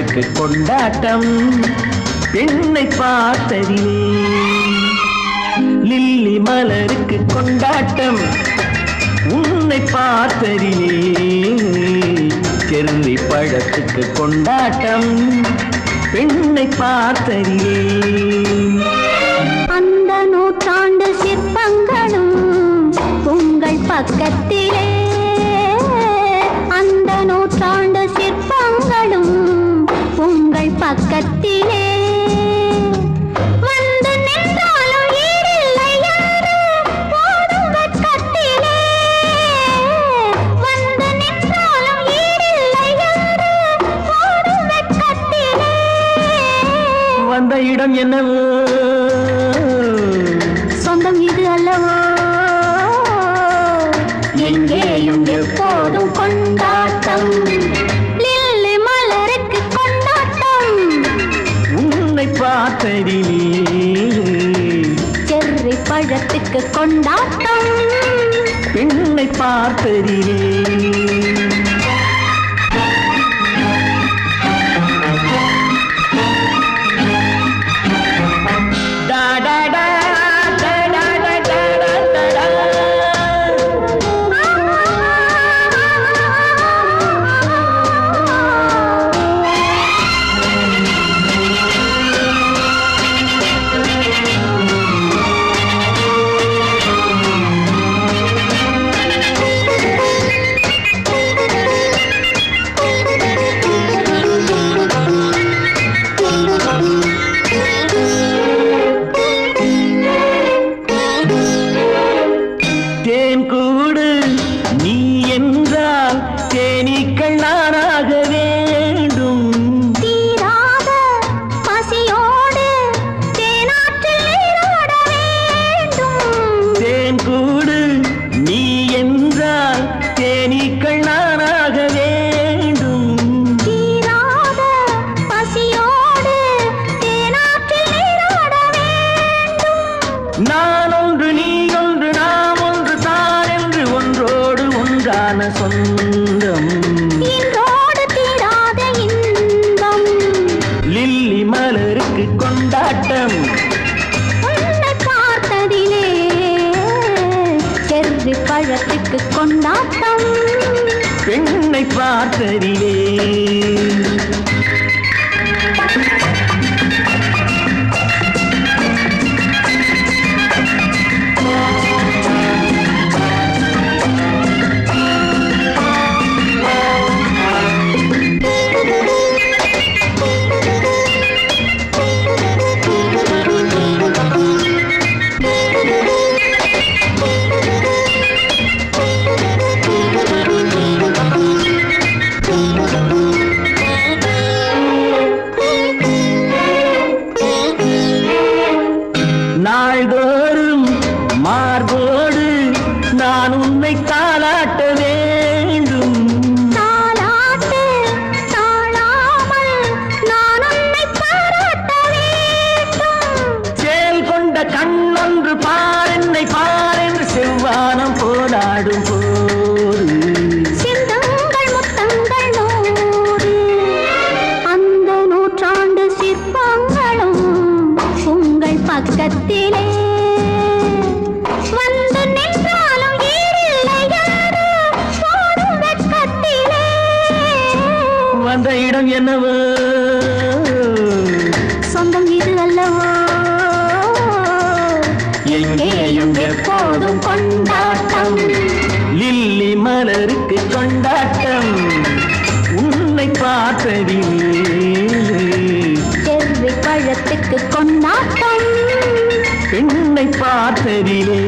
பழத்துக்கு கொண்டாட்டம் பெண்ணை பார்த்ததிலே. லில்லி மலருக்கு கொண்டாட்டம் உன்னை பார்த்ததிலே. செர்ரி பழத்துக்கு கொண்டாட்டம் பெண்ணை பார்த்ததிலே. அந்த நூற்றாண்டு சிற்பங்களும் உங்கள் பக்கத்திலே. அந்த நூற்றாண்டு சிற்பங்களும் உங்கள் பக்கத்திலே. வந்து நின்றாலும் ஈடில்லை யாரு போடும் வெட்கத்திலே. வந்து நின்றாலும் ஈடில்லை யாரு போடும் வெட்கத்திலே. வந்த இடம் என்னவோ சொந்தம் இது அல்லவோ. எங்கேயும் எப்போதும் கொண்டாட்டம். லில்லி மலருக்கு கொண்டாட்டம் உன்னை பார்த்ததிலே. செர்ரி பழத்துக்கு கொண்டாட்டம் பெண்ணை பார்த்ததிலே. தேன் கூடு நீ என்றால் தேனீக்கள் நானாக வேண்டும். தீராத பசியோடு தேனாற்றில் நீராட வேண்டும். தேன் கூடு நீ என்றால் தேனீக்கள் நானாக வேண்டும். தீராத பசியோடு தேனாற்றில் நீராட வேண்டும். நான் ஒன்று நீ ஒன்று நாம் ஒன்று தான் என்று ஒன்றோடு ஒன்றான சொந்தம். இன்றோடு தீராத இன்பம். லில்லி மலருக்கு கொண்டாட்டம் உன்னை பார்த்ததிலே. செர்ரி பழத்துக்கு கொண்டாட்டம் பெண்ணை பார்த்ததிலே. நாள்தோறும் மார்போடு நான் உன்னை தாளாட்ட வேண்டும். தாலாட்டு தாழாமல் நான் உன்னை பாராட்ட வேண்டும். சேல் கொண்ட கண்ணொன்று பார் என்னை பார் என்று செவ்வானம் போராடும் போது. சிந்தங்கள் முத்தங்கள் நூறு. அந்த நூற்றாண்டு சிற்பங்களும் உங்கள் பக்கத்திலே. வந்து நின்றாலும் ஈடில்லை யாரு போடும் வெட்கத்திலே. வந்த இடம் என்னவோ சொந்தம் இது அல்லவோ. எங்கேயும் எப்போதும் கொண்டாட்டம். லில்லி மலருக்கு கொண்டாட்டம் உன்னை பார்த்ததிலே. செர்ரி பழத்துக்கு கொண்டாட்டம் பெண்ணை பார்த்ததிலே.